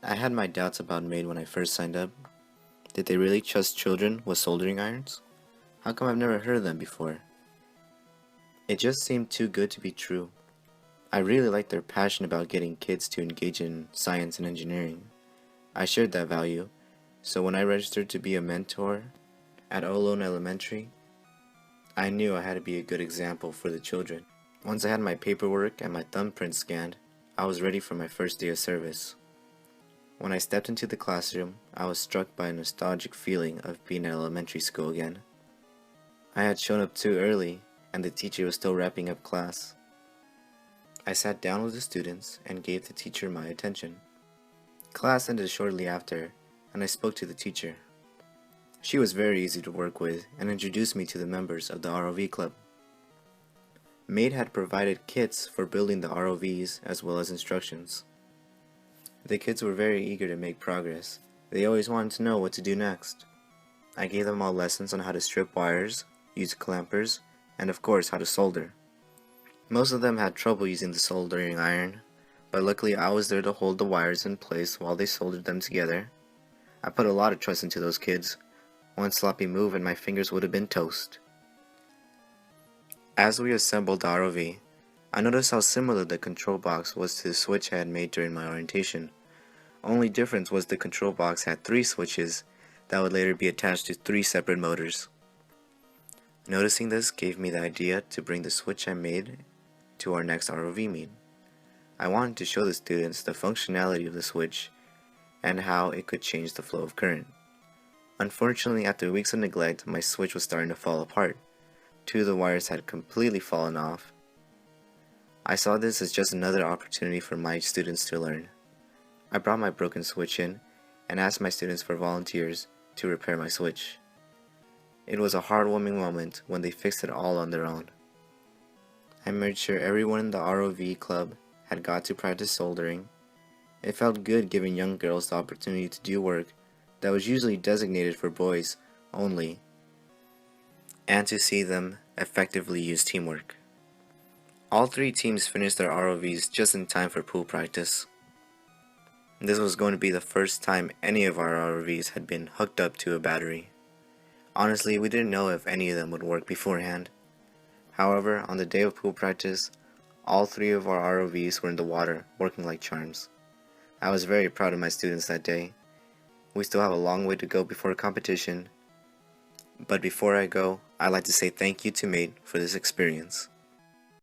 I had my doubts about MAID when I first signed up. Did they really trust children with soldering irons? How come I've never heard of them before? It just seemed too good to be true. I really liked their passion about getting kids to engage in science and engineering. I shared that value, so when I registered to be a mentor at Olone Elementary, I knew I had to be a good example for the children. Once I had my paperwork and my thumbprint scanned, I was ready for my first day of service. When I stepped into the classroom, I was struck by a nostalgic feeling of being at elementary school again. I had shown up too early, and the teacher was still wrapping up class. I sat down with the students and gave the teacher my attention. Class ended shortly after, and I spoke to the teacher. She was very easy to work with and introduced me to the members of the ROV club. MAID had provided kits for building the ROVs as well as instructions. The kids were very eager to make progress. They always wanted to know what to do next. I gave them all lessons on how to strip wires, use clampers, and of course how to solder. Most of them had trouble using the soldering iron, but luckily I was there to hold the wires in place while they soldered them together. I put a lot of trust into those kids. One sloppy move and my fingers would have been toast. As we assembled the ROV, I noticed how similar the control box was to the switch I had made during my orientation. Only difference was the control box had 3 switches that would later be attached to 3 separate motors. Noticing this gave me the idea to bring the switch I made to our next ROV meet. I wanted to show the students the functionality of the switch and how it could change the flow of current. Unfortunately, after weeks of neglect, my switch was starting to fall apart. 2 of the wires had completely fallen off. I saw this as just another opportunity for my students to learn. I brought my broken switch in and asked my students for volunteers to repair my switch. It was a heartwarming moment when they fixed it all on their own. I made sure everyone in the ROV club had got to practice soldering. It felt good giving young girls the opportunity to do work that was usually designated for boys only, and to see them effectively use teamwork. All 3 teams finished their ROVs just in time for pool practice. This was going to be the first time any of our ROVs had been hooked up to a battery. Honestly, we didn't know if any of them would work beforehand. However, on the day of pool practice, all 3 of our ROVs were in the water, working like charms. I was very proud of my students that day. We still have a long way to go before competition, but before I go, I'd like to say thank you to MAID for this experience.